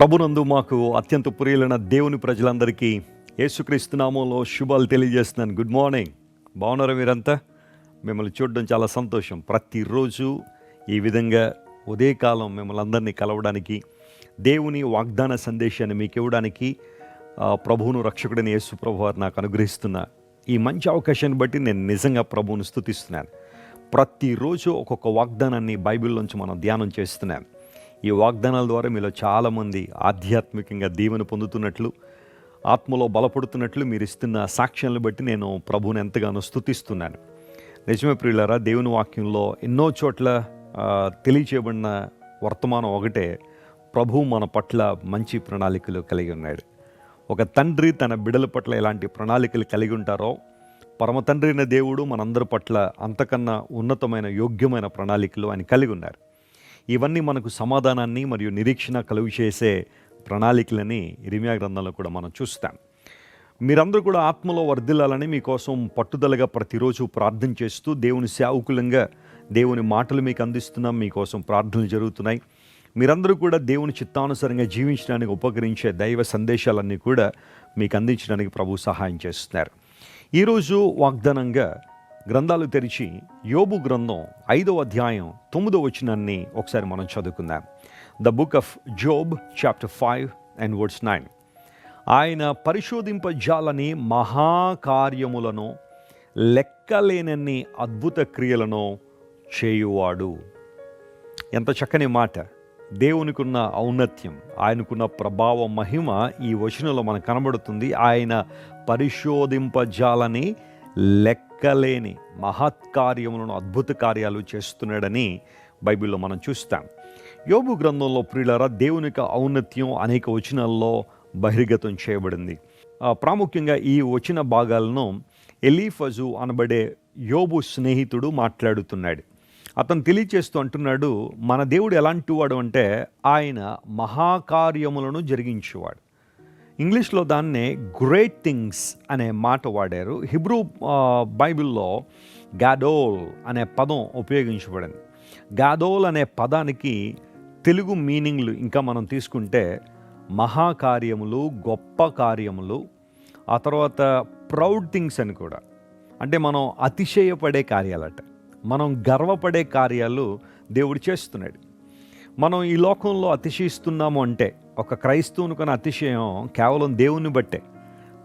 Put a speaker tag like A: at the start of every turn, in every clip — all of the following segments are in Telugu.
A: ప్రభునందు మాకు అత్యంత ప్రియులైన దేవుని ప్రజలందరికీ యేసుక్రీస్తు నామంలో శుభాలు తెలియజేస్తున్నాను. Good morning. బాగున్నారా మీరంతా? మిమ్మల్ని చూడడం చాలా సంతోషం. ప్రతిరోజు ఈ విధంగా ఉదయకాలం మిమ్మల్ని అందరినీ కలవడానికి, దేవుని వాగ్దాన సందేశాన్ని మీకు ఇవ్వడానికి ప్రభువును రక్షకుడైన యేసు ప్రభు వారు నాకు అనుగ్రహిస్తున్న ఈ మంచి అవకాశాన్ని బట్టి నేను నిజంగా ప్రభువును స్తుతిస్తున్నాను. ప్రతిరోజు ఒక్కొక్క వాగ్దానాన్ని బైబిల్లోంచి మనం ధ్యానం చేస్తున్నాం. ఈ వాగ్దానాల ద్వారా మీలో చాలామంది ఆధ్యాత్మికంగా దీవెన పొందుతున్నట్లు, ఆత్మలో బలపడుతున్నట్లు మీరు ఇస్తున్న సాక్ష్యాలను బట్టి నేను ప్రభువుని ఎంతగానో స్తుతిస్తున్నాను. నిజమే ప్రియులారా, దేవుని వాక్యంలో ఎన్నో చోట్ల తెలియచేయబడిన వర్తమానం ఒకటే, ప్రభువు మన పట్ల మంచి ప్రణాళికలు కలిగి ఉన్నాడు. ఒక తండ్రి తన బిడ్డల పట్ల ఎలాంటి ప్రణాళికలు కలిగి ఉంటారో, పరమ తండ్రి అయిన దేవుడు మనందరి పట్ల అంతకన్నా ఉన్నతమైన యోగ్యమైన ప్రణాళికలు ఆయన కలిగి ఉన్నారు. ఇవన్నీ మనకు సమాధానాన్ని మరియు నిరీక్షణ కలుగు చేసే ప్రణాళికలని ఇర్మీయా గ్రంథంలో కూడా మనం చూస్తాం. మీరందరూ కూడా ఆత్మలో వర్ధిల్లాలని మీకోసం పట్టుదలగా ప్రతిరోజు ప్రార్థన చేస్తూ దేవుని సేవకులంగా దేవుని మాటలు మీకు అందిస్తున్నాం. మీకోసం ప్రార్థనలు జరుగుతున్నాయి. మీరందరూ కూడా దేవుని చిత్తానుసారంగా జీవించడానికి ఉపకరించే దైవ సందేశాలన్నీ కూడా మీకు అందించడానికి ప్రభు సహాయం చేస్తున్నారు. ఈరోజు వాగ్దానంగా గ్రంథాలు తెరిచి యోబు గ్రంథం 5వ అధ్యాయం 9వ వచనాన్ని ఒకసారి మనం చదువుకుందాం. The book of Job chapter 5 and verse 9. ఆయన పరిశోధింపజాలని మహాకార్యములను, లెక్కలేనన్ని అద్భుత క్రియలను చేయువాడు. ఎంత చక్కని మాట! దేవునికున్న ఔన్నత్యం, ఆయనకున్న ప్రభావ మహిమ ఈ వచనంలో మనకు కనబడుతుంది. ఆయన పరిశోధింపజాలని లెక్కలేని మహత్కార్యములను, అద్భుత కార్యాలు చేస్తున్నాడని బైబిల్లో మనం చూస్తాం. యోబు గ్రంథంలో ప్రియులారా, దేవుని యొక్క ఔన్నత్యం అనేక వచనాల్లో బహిర్గతం చేయబడింది. ప్రాముఖ్యంగా ఈ వచన భాగాలను ఎలీఫజు అనబడే యోబు స్నేహితుడు మాట్లాడుతున్నాడు. అతను తెలియచేస్తూ అంటున్నాడు, మన దేవుడు ఎలాంటి వాడు అంటే ఆయన మహాకార్యములను జరిగించేవాడు. ఇంగ్లీష్లో దాన్నే గ్రేట్ థింగ్స్ అనే మాట వాడారు. హిబ్రూ బైబిల్లో గాడోల్ అనే పదం ఉపయోగించబడింది. గాడోల్ అనే పదానికి తెలుగు మీనింగ్లు ఇంకా మనం తీసుకుంటే మహాకార్యములు, గొప్ప కార్యములు, ఆ తర్వాత ప్రౌడ్ థింగ్స్ అని కూడా, అంటే మనం అతిశయపడే కార్యాలట, మనం గర్వపడే కార్యాలు దేవుడు చేస్తున్నాడు. మనం ఈ లోకంలో అతిశయిస్తున్నాము అంటే, ఒక క్రైస్తవునికన్న అతిశయం కేవలం దేవుని బట్టే.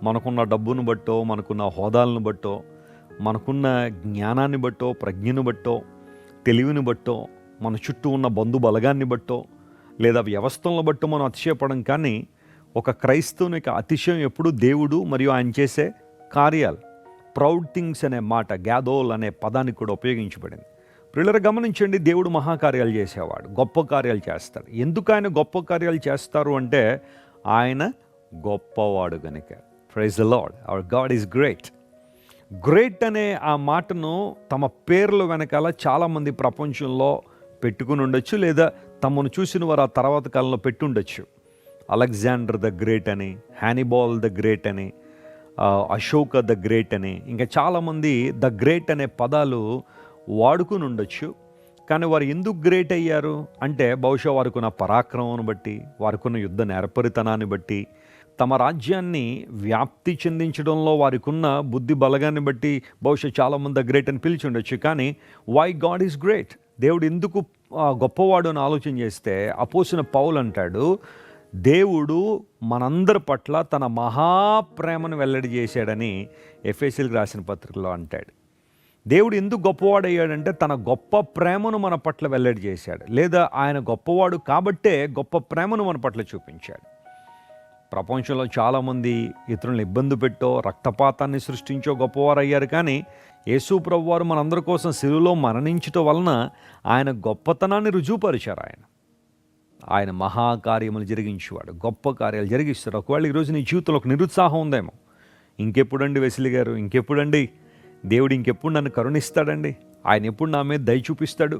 A: మనకున్న డబ్బును బట్టో, మనకున్న హోదాలను బట్టో, మనకున్న జ్ఞానాన్ని బట్టో, ప్రజ్ఞను బట్టో, తెలివిని బట్టో, మన చుట్టూ ఉన్న బంధు బలగాన్ని బట్టో, లేదా వ్యవస్థలను బట్టో మనం అతిశయపడం. కానీ ఒక క్రైస్తవునికి అతిశయం ఎప్పుడు దేవుడు మరియు ఆయన చేసే కార్యాలు. ప్రౌడ్ థింగ్స్ అనే మాట గ్యాదోల్ అనే పదానికి కూడా ఉపయోగించబడింది. ప్రియులారా, గమనించండి, దేవుడు మహాకార్యాలు చేసేవాడు, గొప్ప కార్యాలు చేస్తాడు. ఎందుకు ఆయన గొప్ప కార్యాలు చేస్తారు అంటే ఆయన గొప్పవాడు గనుక. Praise the lord. Our god is great. Great అనే ఆ మాటను తమ పేర్ల వెనకాల చాలామంది ప్రపంచంలో పెట్టుకుని ఉండొచ్చు, లేదా తమను చూసిన వారు ఆ తర్వాత కాలంలో పెట్టుండొచ్చు. అలెగ్జాండర్ ద గ్రేట్ అని, హానిబాల్ ద గ్రేట్ అని, అశోక ద గ్రేట్ అని, ఇంకా చాలామంది ద గ్రేట్ అనే పదాలు వాడుకుని ఉండొచ్చు. కానీ వారు ఎందుకు గ్రేట్ అయ్యారు అంటే బహుశా వారికున్న పరాక్రమం బట్టి, వారికున్న యుద్ధ నేర్పరితనాన్ని బట్టి, తమ రాజ్యాన్ని వ్యాప్తి చెందించడంలో వారికున్న బుద్ధి బలగాన్ని బట్టి బహుశా చాలామంది ద గ్రేట్ అని పిలిచి ఉండొచ్చు. కానీ వై గాడ్ ఈజ్ గ్రేట్, దేవుడు ఎందుకు గొప్పవాడు అని ఆలోచన చేస్తే అపోస్తలుడైన పౌలు అంటాడు, దేవుడు మనందరి పట్ల తన మహాప్రేమను వెల్లడి చేశాడని ఎఫెసీయులకు రాసిన పత్రికలో అంటాడు. దేవుడు ఎందుకు గొప్పవాడయ్యాడంటే తన గొప్ప ప్రేమను మన పట్ల వెల్లడి చేశాడు, లేదా ఆయన గొప్పవాడు కాబట్టే గొప్ప ప్రేమను మన పట్ల చూపించాడు. ప్రపంచంలో చాలామంది ఇతరులను ఇబ్బంది పెట్టో, రక్తపాతాన్ని సృష్టించో గొప్పవారు అయ్యారు. కానీ యేసు ప్రభువు వారు మనందరి కోసం శిలువలో మరణించటం వలన ఆయన గొప్పతనాన్ని రుజువుపరిచారు. ఆయన మహాకార్యములు జరిగించేవాడు, గొప్ప కార్యాలు జరిగిస్తాడు. ఒకవేళ ఈరోజు నీ జీవితంలో ఒక నిరుత్సాహం ఉందేమో, ఇంకెప్పుడండి వెసిలి గారు, ఇంకెప్పుడండి దేవుడు, ఇంకెప్పుడు నన్ను కరుణిస్తాడండి, ఆయన ఎప్పుడు నా మీద దయ చూపిస్తాడు,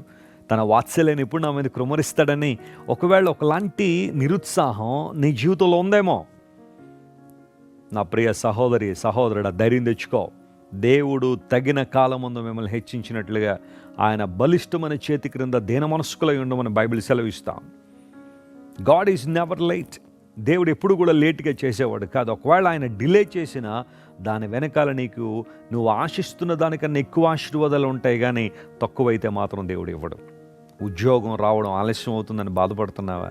A: తన వాత్సల్యాన్ని ఎప్పుడు నా మీద కృమరిస్తాడని ఒకవేళ ఒకలాంటి నిరుత్సాహం నీ జీవితంలో ఉందేమో, నా ప్రియ సహోదరి సహోదరుడా, ధైర్యం తెచ్చుకో. దేవుడు తగిన కాలముందు మిమ్మల్ని హెచ్చించినట్లుగా ఆయన బలిష్టమైన చేతి క్రింద దీన మనస్కులై ఉండమని బైబిల్ సెలవిస్తాం. God is never late. దేవుడు ఎప్పుడు కూడా లేట్గా చేసేవాడు కాదు. ఒకవేళ ఆయన డిలే చేసినా దాని వెనకాల నువ్వు ఆశిస్తున్న దానికన్నా ఎక్కువ ఆశీర్వాదాలు ఉంటాయి, కానీ తక్కువైతే మాత్రం దేవుడు ఇవ్వడు. ఉద్యోగం రావడం ఆలస్యం అవుతుందని బాధపడుతున్నావా?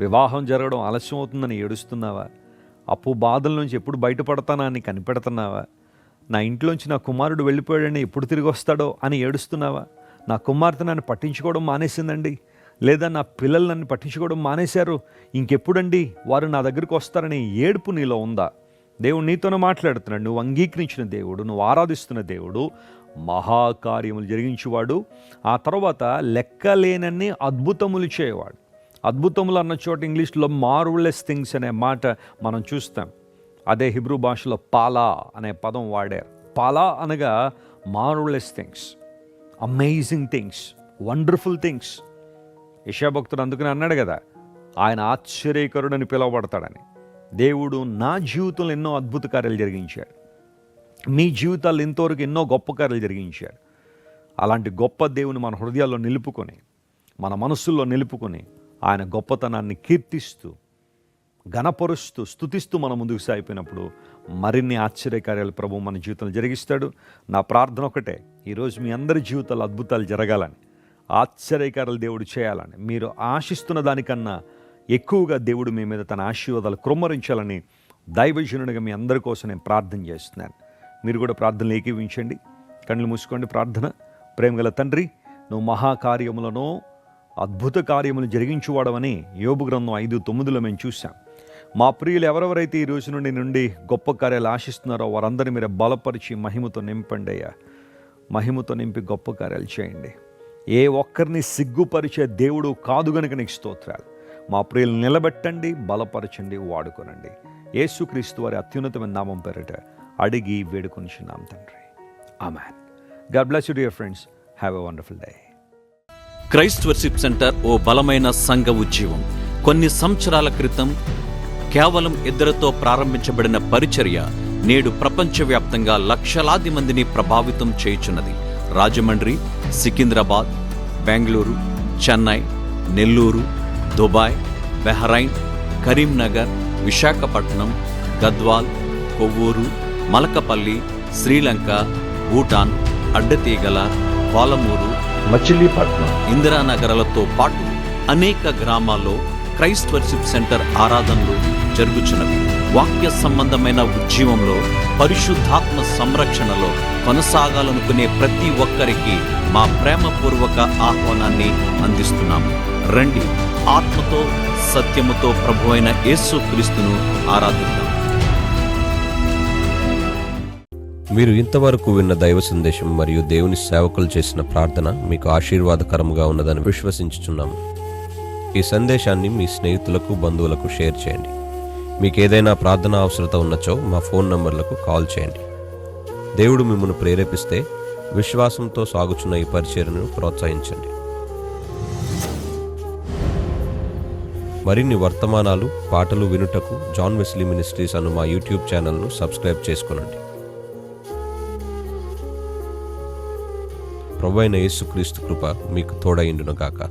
A: వివాహం జరగడం ఆలస్యం అవుతుందని ఏడుస్తున్నావా? అప్పు బాధల నుంచి ఎప్పుడు బయటపడతానా అని కనిపెడుతున్నావా? నా ఇంట్లోంచి నా కుమారుడు వెళ్ళిపోయాడని ఎప్పుడు తిరిగి వస్తాడో అని ఏడుస్తున్నావా? నా కుమార్తె నన్ను పట్టించుకోవడం మానేసిందండి, లేదా నా పిల్లలు నన్ను పట్టించుకోవడం మానేశారు, ఇంకెప్పుడండి వారు నా దగ్గరికి వస్తారని ఏడుపు నీలో ఉందా? దేవుడు నీతోనే మాట్లాడుతున్నాడు. నువ్వు అంగీకరించిన దేవుడు, నువ్వు ఆరాధిస్తున్న దేవుడు మహాకార్యములు జరిగించేవాడు, ఆ తర్వాత లెక్కలేనన్ని అద్భుతములు చేయవాడు. అద్భుతములు అన్న చోట ఇంగ్లీష్లో మార్వెలస్ థింగ్స్ అనే మాట మనం చూస్తాం. అదే హిబ్రూ భాషలో పాలా అనే పదం వాడారు. పాలా అనగా marvellous things, amazing things, wonderful things. యెషయా భక్తుడు అందుకని అన్నాడు కదా, ఆయన ఆశ్చర్యకరుడని పిలువబడతాడని. దేవుడు నా జీవితంలో ఎన్నో అద్భుత కార్యాలు జరిగించాడు, మీ జీవితాల్లో ఇంతవరకు ఎన్నో గొప్ప కార్యాలు జరిగించాడు. అలాంటి గొప్ప దేవుని మన హృదయాల్లో నిలుపుకొని, మన మనస్సుల్లో నిలుపుకొని, ఆయన గొప్పతనాన్ని కీర్తిస్తూ, ఘనపరుస్తూ, స్తుతిస్తూ మనం ముందుకు సాగిపోయినప్పుడు మరిన్ని ఆశ్చర్యకార్యాలు ప్రభు మన జీవితంలో జరిగిస్తాడు. నా ప్రార్థన ఒకటే, ఈరోజు మీ అందరి జీవితాల్లో అద్భుతాలు జరగాలని, ఆశ్చర్యకార్యాలు దేవుడు చేయాలని, మీరు ఆశిస్తున్న దానికన్నా ఎక్కువగా దేవుడు మీ మీద తన ఆశీర్వాదాలు కృమ్మరించాలని దైవజనుడిగా మీ అందరి కోసం నేను ప్రార్థన చేస్తున్నాను. మీరు కూడా ప్రార్థనలు ఏకీవించండి, కళ్ళు మూసుకోండి. ప్రార్థన. ప్రేమగల తండ్రి, నువ్వు మహాకార్యములను, అద్భుత కార్యములు జరిగించువాడవని యోబు గ్రంథం 5:9 మేము చూసాం. మా ప్రియులు ఎవరెవరైతే ఈ రోజు నుండి గొప్ప కార్యాలు ఆశిస్తున్నారో వారందరినీ మీరు బలపరిచి మహిమతో నింపండి అయ్యా. మహిమతో నింపి గొప్ప కార్యాలు చేయండి. ఏ ఒక్కరిని సిగ్గుపరిచే దేవుడు కాదు గనుక నీకు స్తోత్రాలు. మా ప్రియులు నిలబెట్టండి, బలపరచండి, వాడుకోనండి. యేసుక్రీస్తు వారి అత్యున్నతమైన నామం పేరిట అడిగి వేడుకొనిచున్నాం తండ్రి. Amen. God bless you dear friends. Have a wonderful day.
B: Christ worship centre ఓ బలమైన సంఘ ఉద్యమం. కొన్ని సంవత్సరాల క్రితం కేవలం 2 ప్రారంభించబడిన పరిచర్య నేడు ప్రపంచవ్యాప్తంగా లక్షలాది మందిని ప్రభావితం చేయుచున్నది. రాజమండ్రి, సికింద్రాబాద్, బెంగళూరు, చెన్నై, నెల్లూరు, దుబాయ్, బెహ్రైన్, కరీంనగర్, విశాఖపట్నం, గద్వాల్, కొవ్వూరు, మలకపల్లి, శ్రీలంక, భూటాన్, అడ్డతీగల, పాలమూరు,
A: మచిలీపట్నం,
B: ఇందిరానగర్లతో పాటు అనేక గ్రామాల్లో క్రైస్ట్ వర్షిప్ సెంటర్ ఆరాధనలు జరుగుచున్నవి. వాక్య సంబంధమైన ఉద్యమంలో, పరిశుద్ధాత్మ సంరక్షణలో కొనసాగాలనుకునే ప్రతి ఒక్కరికి మా ప్రేమపూర్వక ఆహ్వానాన్ని అందిస్తున్నాము. రండి, ఆత్మతో సత్యముతో ప్రభువైన యేసుక్రీస్తును ఆరాధిద్దాం.
C: మీరు ఇంతవరకు విన్న దైవ సందేశం మరియు దేవుని సేవకులు చేసిన ప్రార్థన మీకు ఆశీర్వాదకరముగా ఉన్నదని విశ్వసించుచున్నాము. ఈ సందేశాన్ని మీ స్నేహితులకు, బంధువులకు షేర్ చేయండి. మీకు ఏదైనా ప్రార్థన అవసరత ఉన్నచో మా ఫోన్ నంబర్లకు కాల్ చేయండి. దేవుడు మిమ్మల్ని ప్రేరేపిస్తే విశ్వాసంతో సాగుచున్న ఈ పరిచర్యను ప్రోత్సహించండి. మరిన్ని వర్తమానాలు, పాటలు వినుటకు జాన్ వెస్లీ మినిస్ట్రీస్ అను మా యూట్యూబ్ ఛానల్ను సబ్స్క్రైబ్ చేసుకొనండి. ప్రభువైన యేసుక్రీస్తు కృప మీకు తోడైండును గాక.